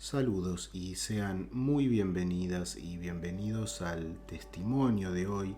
Saludos y sean muy bienvenidas y bienvenidos al testimonio de hoy.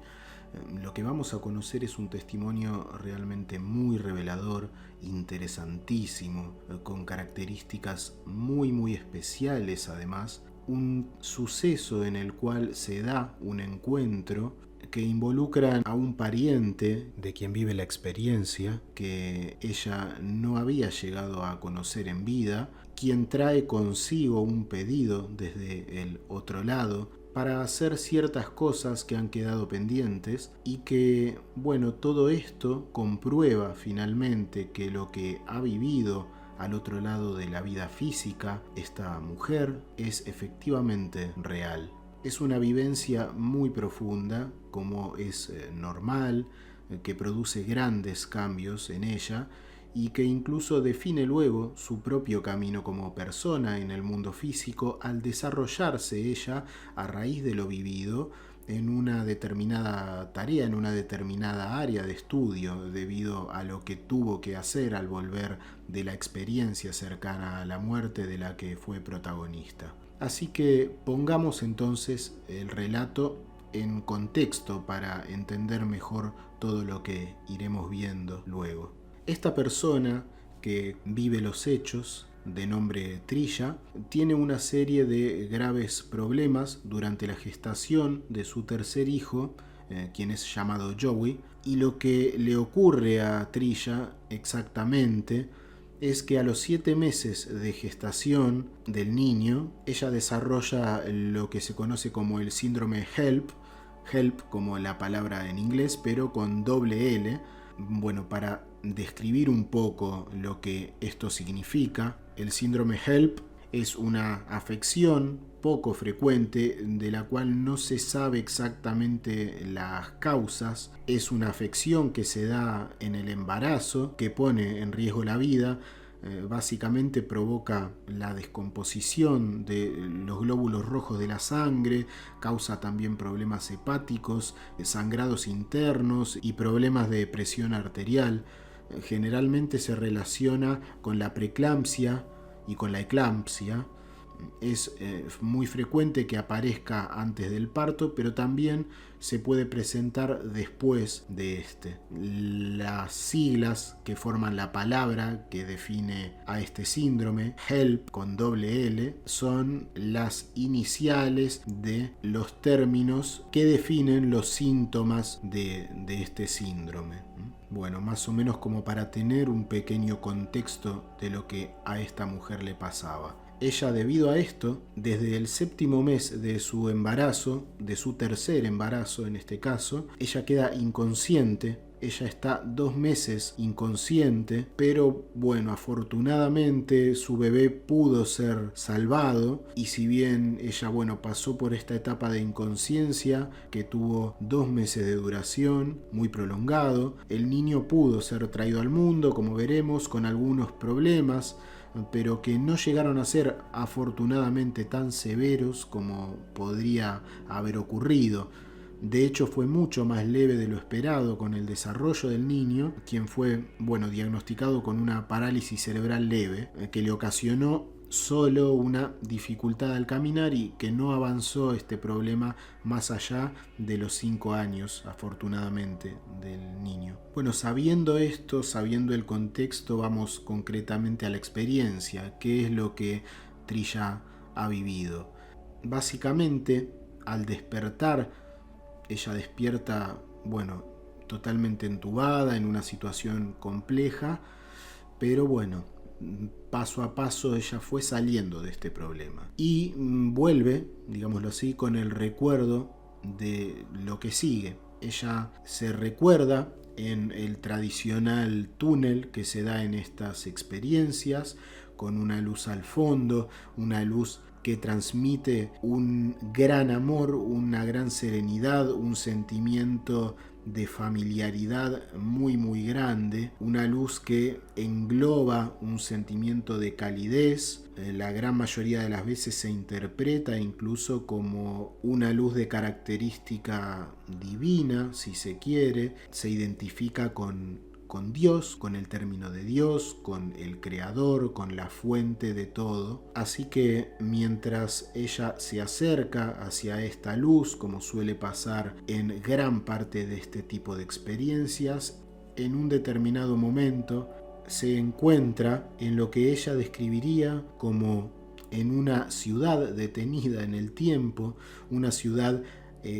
Lo que vamos a conocer es un testimonio realmente muy revelador, interesantísimo, con características muy especiales además. Un suceso en el cual se da un encuentro que involucra a un pariente de quien vive la experiencia que ella no había llegado a conocer en vida, quien trae consigo un pedido desde el otro lado para hacer ciertas cosas que han quedado pendientes y que, bueno, todo esto comprueba finalmente que lo que ha vivido al otro lado de la vida física esta mujer es efectivamente real. Es una vivencia muy profunda, como es normal, que produce grandes cambios en ella y que incluso define luego su propio camino como persona en el mundo físico al desarrollarse ella a raíz de lo vivido en una determinada tarea, en una determinada área de estudio, debido a lo que tuvo que hacer al volver de la experiencia cercana a la muerte de la que fue protagonista. Así que pongamos entonces el relato en contexto para entender mejor todo lo que iremos viendo luego. Esta persona que vive los hechos, de nombre Trilla, tiene una serie de graves problemas durante la gestación de su tercer hijo, quien es llamado Joey, y lo que le ocurre a Trilla exactamente es que a los 7 meses de gestación del niño, ella desarrolla lo que se conoce como el síndrome HELP como la palabra en inglés, pero con doble L. Bueno, para describir un poco lo que esto significa, el síndrome HELP es una afección poco frecuente de la cual no se sabe exactamente las causas. Es una afección que se da en el embarazo, que pone en riesgo la vida. Básicamente provoca la descomposición de los glóbulos rojos de la sangre, causa también problemas hepáticos, sangrados internos y problemas de presión arterial. Generalmente se relaciona con la preeclampsia y con la eclampsia. Es muy frecuente que aparezca antes del parto, pero también se puede presentar después de este. Las siglas que forman la palabra que define a este síndrome, HELP con doble L, son las iniciales de los términos que definen los síntomas de este síndrome. Bueno, más o menos como para tener un pequeño contexto de lo que a esta mujer le pasaba. Ella, debido a esto, desde el 7º mes de su embarazo, de su tercer embarazo en este caso, ella queda inconsciente. Ella está 2 meses inconsciente, pero bueno, afortunadamente su bebé pudo ser salvado, y si bien ella, bueno, pasó por esta etapa de inconsciencia que tuvo 2 meses de duración, muy prolongado, el niño pudo ser traído al mundo, como veremos, con algunos problemas, pero que no llegaron a ser afortunadamente tan severos como podría haber ocurrido. De hecho, fue mucho más leve de lo esperado con el desarrollo del niño, quien fue, bueno, diagnosticado con una parálisis cerebral leve, que le ocasionó solo una dificultad al caminar y que no avanzó este problema más allá de los 5 años, afortunadamente, del niño. Bueno, sabiendo esto, sabiendo el contexto, vamos concretamente a la experiencia, qué es lo que Trilla ha vivido. Básicamente, al despertar, ella despierta, bueno, totalmente entubada, en una situación compleja, pero bueno, paso a paso ella fue saliendo de este problema y vuelve, digámoslo así, con el recuerdo de lo que sigue. Ella se recuerda en el tradicional túnel que se da en estas experiencias, con una luz al fondo, una luz que transmite un gran amor, una gran serenidad, un sentimiento de familiaridad muy grande, una luz que engloba un sentimiento de calidez. La gran mayoría de las veces se interpreta incluso como una luz de característica divina, si se quiere. Se identifica con con Dios, con el término de Dios, con el creador, con la fuente de todo. Así que mientras ella se acerca hacia esta luz, como suele pasar en gran parte de este tipo de experiencias, en un determinado momento se encuentra en lo que ella describiría como en una ciudad detenida en el tiempo, una ciudad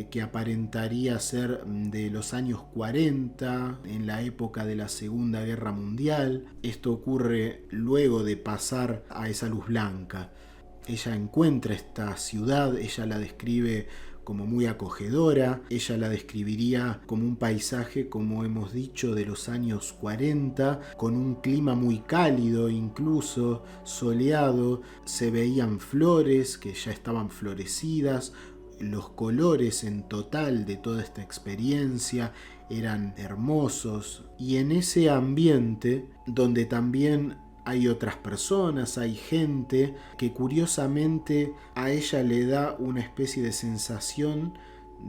que aparentaría ser de los años 40, en la época de la Segunda Guerra Mundial. Esto ocurre luego de pasar a esa luz blanca. Ella encuentra esta ciudad, ella la describe como muy acogedora, ella la describiría como un paisaje, como hemos dicho, de los años 40, con un clima muy cálido, incluso soleado. Se veían flores que ya estaban florecidas. Los colores en total de toda esta experiencia eran hermosos, y en ese ambiente donde también hay otras personas, hay gente que curiosamente a ella le da una especie de sensación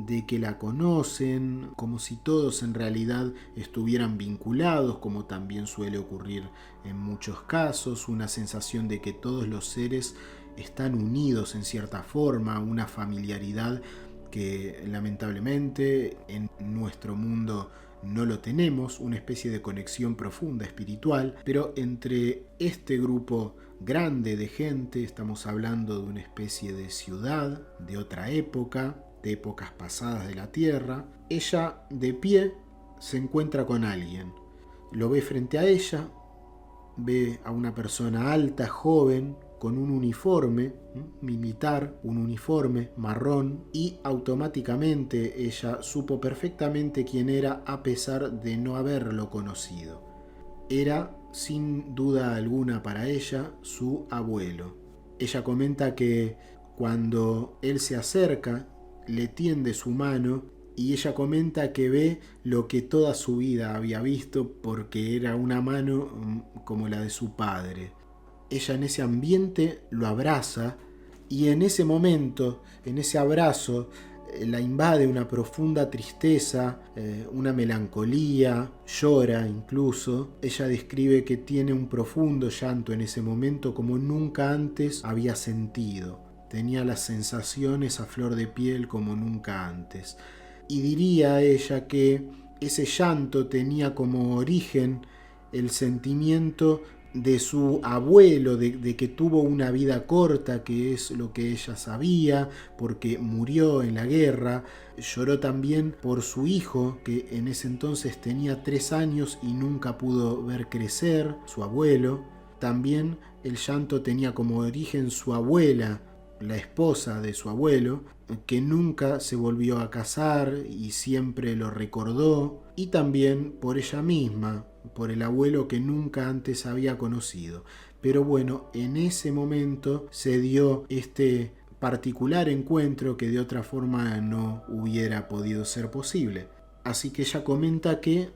de que la conocen, como si todos en realidad estuvieran vinculados, como también suele ocurrir en muchos casos, una sensación de que todos los seres están unidos en cierta forma, una familiaridad que lamentablemente en nuestro mundo no lo tenemos, una especie de conexión profunda espiritual. Pero entre este grupo grande de gente estamos hablando de una especie de ciudad, de otra época, de épocas pasadas de la Tierra. Ella, de pie, se encuentra con alguien, lo ve frente a ella, ve a una persona alta, joven, con un uniforme militar, un uniforme marrón, y automáticamente ella supo perfectamente quién era, a pesar de no haberlo conocido. Era, sin duda alguna para ella, su abuelo. Ella comenta que cuando él se acerca, le tiende su mano, y ella comenta que ve lo que toda su vida había visto, porque era una mano como la de su padre. Ella en ese ambiente lo abraza, y en ese momento, en ese abrazo, la invade una profunda tristeza, una melancolía, llora incluso. Ella describe que tiene un profundo llanto en ese momento como nunca antes había sentido. Tenía las sensaciones a flor de piel como nunca antes. Y diría ella que ese llanto tenía como origen el sentimiento de su abuelo, de que tuvo una vida corta, que es lo que ella sabía, porque murió en la guerra. Lloró también por su hijo, que en ese entonces tenía 3 años y nunca pudo ver crecer, su abuelo. También el llanto tenía como origen su abuela, la esposa de su abuelo, que nunca se volvió a casar y siempre lo recordó, y también por ella misma, por el abuelo que nunca antes había conocido. Pero bueno, en ese momento se dio este particular encuentro que de otra forma no hubiera podido ser posible. Así que ella comenta que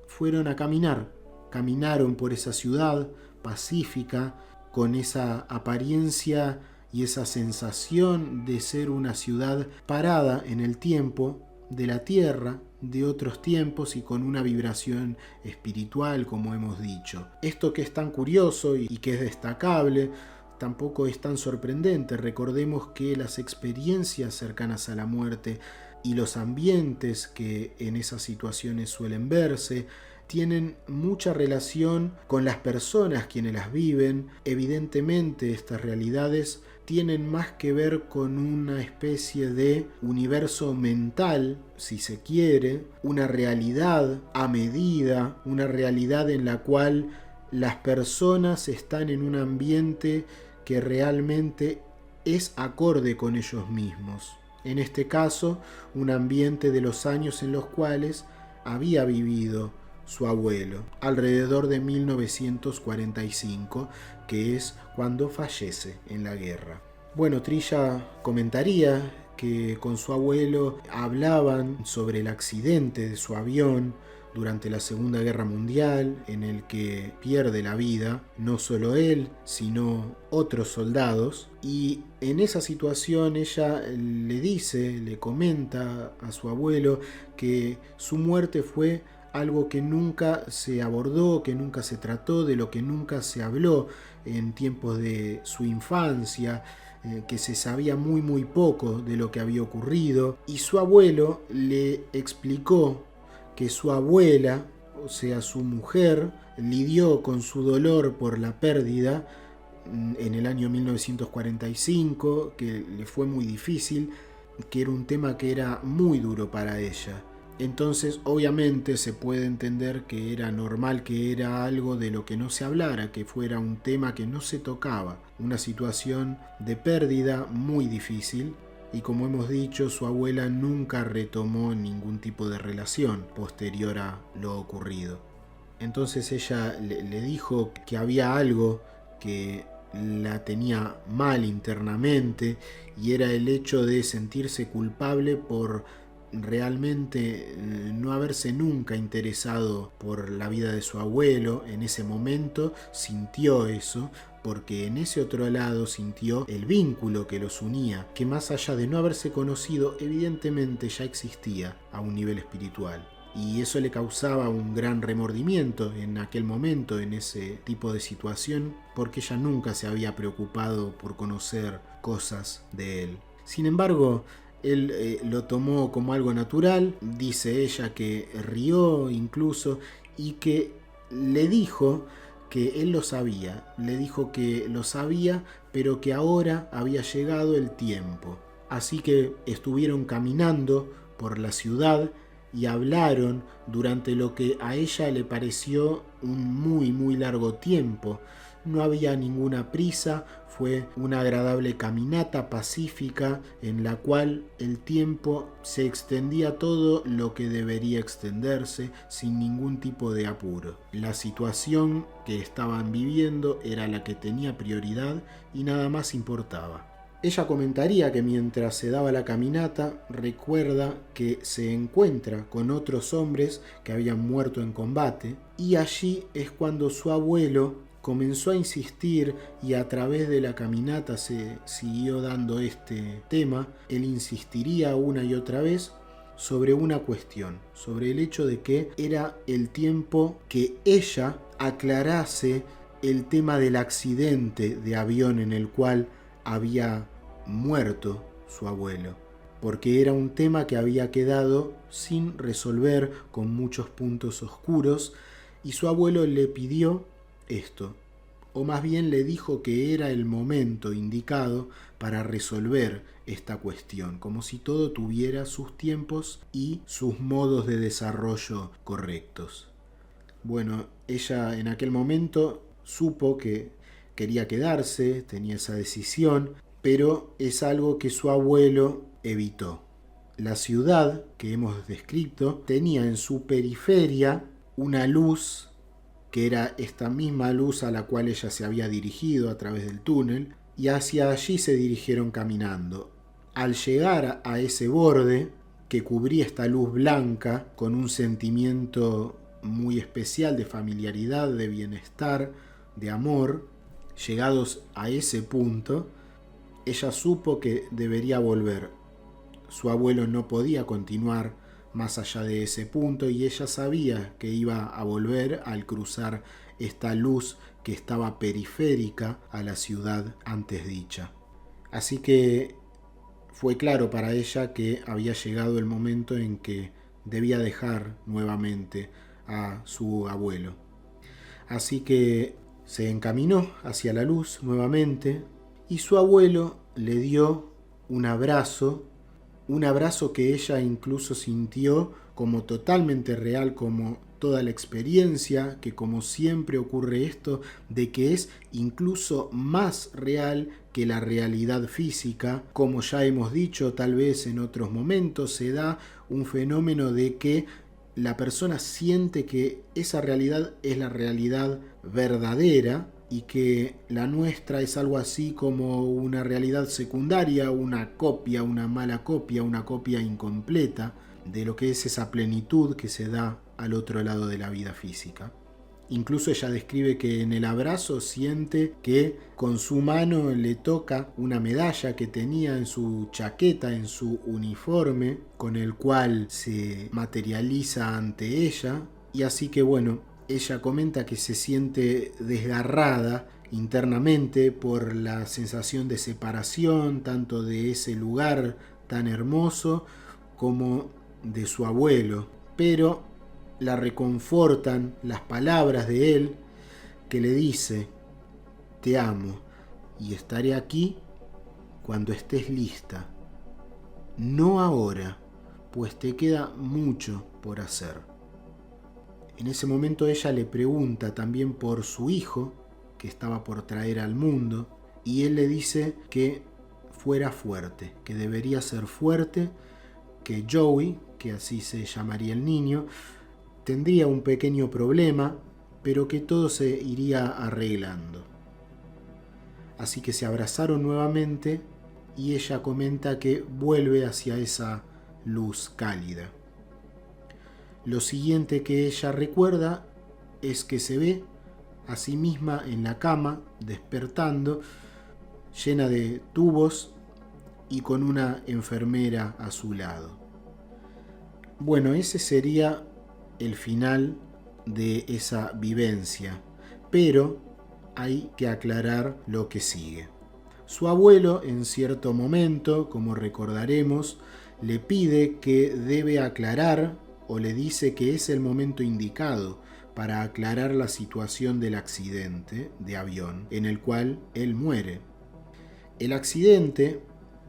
fueron a caminar, caminaron por esa ciudad pacífica, con esa apariencia y esa sensación de ser una ciudad parada en el tiempo de la Tierra, de otros tiempos, y con una vibración espiritual, como hemos dicho. Esto que es tan curioso y que es destacable, tampoco es tan sorprendente. Recordemos que las experiencias cercanas a la muerte y los ambientes que en esas situaciones suelen verse tienen mucha relación con las personas quienes las viven. Evidentemente, estas realidades tienen más que ver con una especie de universo mental, si se quiere, una realidad a medida, una realidad en la cual las personas están en un ambiente que realmente es acorde con ellos mismos. En este caso, un ambiente de los años en los cuales había vivido su abuelo, alrededor de 1945, que es cuando fallece en la guerra. Bueno, Trilla comentaría que con su abuelo hablaban sobre el accidente de su avión durante la Segunda Guerra Mundial, en el que pierde la vida no solo él, sino otros soldados. Y en esa situación ella le comenta a su abuelo que su muerte fue algo que nunca se abordó, que nunca se trató, de lo que nunca se habló en tiempos de su infancia, que se sabía muy poco de lo que había ocurrido, y su abuelo le explicó que su abuela, o sea su mujer, lidió con su dolor por la pérdida en el año 1945, que le fue muy difícil, que era un tema que era muy duro para ella. Entonces, obviamente se puede entender que era normal, que era algo de lo que no se hablara, que fuera un tema que no se tocaba, una situación de pérdida muy difícil. Y como hemos dicho, su abuela nunca retomó ningún tipo de relación posterior a lo ocurrido. Entonces ella le dijo que había algo que la tenía mal internamente, y era el hecho de sentirse culpable por realmente no haberse nunca interesado por la vida de su abuelo. En ese momento sintió eso, porque en ese otro lado sintió el vínculo que los unía, que más allá de no haberse conocido, evidentemente ya existía a un nivel espiritual. Y eso le causaba un gran remordimiento en aquel momento, en ese tipo de situación, porque ella nunca se había preocupado por conocer cosas de él. Sin embargo, él lo tomó como algo natural. Dice ella que rió incluso, y que le dijo que él lo sabía. Le dijo que lo sabía, pero que ahora había llegado el tiempo. Así que estuvieron caminando por la ciudad y hablaron durante lo que a ella le pareció un muy largo tiempo. No había ninguna prisa, fue una agradable caminata pacífica en la cual el tiempo se extendía todo lo que debería extenderse sin ningún tipo de apuro. La situación que estaban viviendo era la que tenía prioridad y nada más importaba. Ella comentaría que mientras se daba la caminata, recuerda que se encuentra con otros hombres que habían muerto en combate, y allí es cuando su abuelo comenzó a insistir, y a través de la caminata se siguió dando este tema. Él insistiría una y otra vez sobre una cuestión, sobre el hecho de que era el tiempo que ella aclarase el tema del accidente de avión en el cual había muerto su abuelo, porque era un tema que había quedado sin resolver, con muchos puntos oscuros, y su abuelo le pidió esto, o más bien le dijo que era el momento indicado para resolver esta cuestión, como si todo tuviera sus tiempos y sus modos de desarrollo correctos. Bueno, ella en aquel momento supo que quería quedarse, tenía esa decisión, pero es algo que su abuelo evitó. La ciudad que hemos descrito tenía en su periferia una luz, que era esta misma luz a la cual ella se había dirigido a través del túnel, y hacia allí se dirigieron caminando. Al llegar a ese borde que cubría esta luz blanca, con un sentimiento muy especial de familiaridad, de bienestar, de amor, llegados a ese punto, ella supo que debería volver. Su abuelo no podía continuar más allá de ese punto, y ella sabía que iba a volver al cruzar esta luz que estaba periférica a la ciudad antes dicha. Así que fue claro para ella que había llegado el momento en que debía dejar nuevamente a su abuelo. Así que se encaminó hacia la luz nuevamente, y su abuelo le dio un abrazo que ella incluso sintió como totalmente real, como toda la experiencia, que como siempre ocurre esto, de que es incluso más real que la realidad física. Como ya hemos dicho, tal vez en otros momentos se da un fenómeno de que la persona siente que esa realidad es la realidad verdadera, y que la nuestra es algo así como una realidad secundaria, una copia, una mala copia, una copia incompleta de lo que es esa plenitud que se da al otro lado de la vida física. Incluso ella describe que en el abrazo siente que con su mano le toca una medalla que tenía en su chaqueta, en su uniforme, con el cual se materializa ante ella, Y así que bueno, ella comenta que se siente desgarrada internamente por la sensación de separación, tanto de ese lugar tan hermoso como de su abuelo. Pero la reconfortan las palabras de él, que le dice: te amo y estaré aquí cuando estés lista. No ahora, pues te queda mucho por hacer. En ese momento ella le pregunta también por su hijo, que estaba por traer al mundo, y él le dice que fuera fuerte, que debería ser fuerte, que Joey, que así se llamaría el niño, tendría un pequeño problema, pero que todo se iría arreglando. Así que se abrazaron nuevamente y ella comenta que vuelve hacia esa luz cálida. Lo siguiente que ella recuerda es que se ve a sí misma en la cama, despertando, llena de tubos y con una enfermera a su lado. Bueno, ese sería el final de esa vivencia, pero hay que aclarar lo que sigue. Su abuelo, en cierto momento, como recordaremos, le pide que debe aclarar, o le dice que es el momento indicado para aclarar la situación del accidente de avión en el cual él muere. El accidente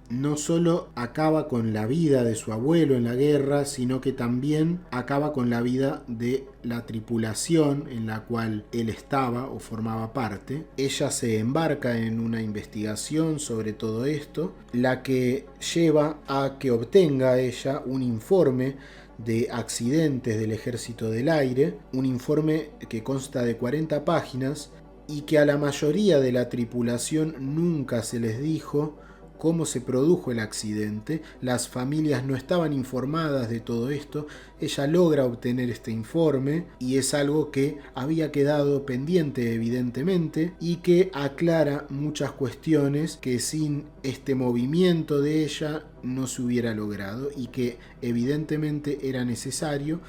no solo acaba con la vida de su abuelo en la guerra, sino que también acaba con la vida de la tripulación en la cual él estaba o formaba parte. Ella se embarca en una investigación sobre todo esto, la que lleva a que obtenga ella un informe de accidentes del Ejército del Aire, un informe que consta de 40 páginas y que a la mayoría de la tripulación nunca se les dijo cómo se produjo el accidente. Las familias no estaban informadas de todo esto. Ella logra obtener este informe y es algo que había quedado pendiente evidentemente y que aclara muchas cuestiones que sin este movimiento de ella no se hubiera logrado y que evidentemente era necesario,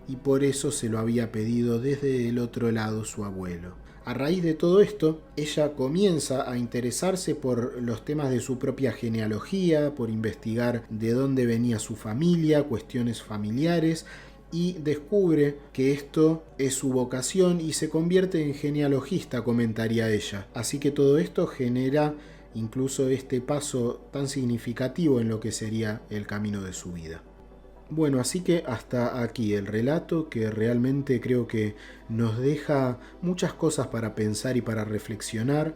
y por eso se lo había pedido desde el otro lado su abuelo. A raíz de todo esto, ella comienza a interesarse por los temas de su propia genealogía, por investigar de dónde venía su familia, cuestiones familiares, y descubre que esto es su vocación y se convierte en genealogista, comentaría ella. Así que todo esto genera incluso este paso tan significativo en lo que sería el camino de su vida. Bueno, así que hasta aquí el relato, que realmente creo que nos deja muchas cosas para pensar y para reflexionar.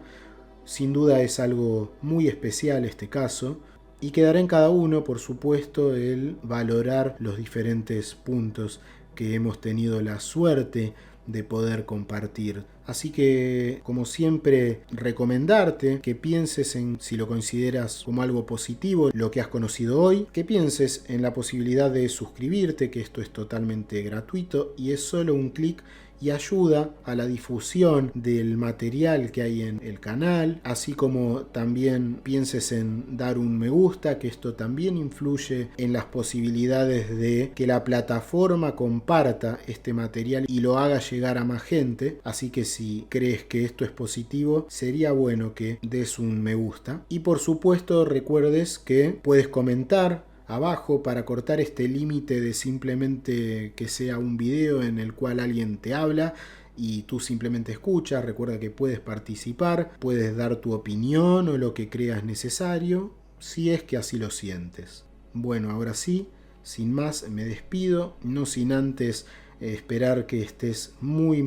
Sin duda es algo muy especial este caso, y quedará en cada uno, por supuesto, el valorar los diferentes puntos que hemos tenido la suerte de poder compartir. Así que, como siempre, recomendarte que pienses en si lo consideras como algo positivo, lo que has conocido hoy, que pienses en la posibilidad de suscribirte, que esto es totalmente gratuito y es solo un clic y ayuda a la difusión del material que hay en el canal, así como también pienses en dar un me gusta, que esto también influye en las posibilidades de que la plataforma comparta este material y lo haga llegar a más gente. Así que si crees que esto es positivo, sería bueno que des un me gusta. Y por supuesto recuerdes que puedes comentar abajo para cortar este límite de simplemente que sea un video en el cual alguien te habla y tú simplemente escuchas. Recuerda que puedes participar, puedes dar tu opinión o lo que creas necesario, si es que así lo sientes. Bueno, ahora sí, sin más me despido, no sin antes esperar que estés muy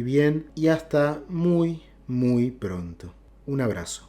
bien y hasta muy pronto. Un abrazo.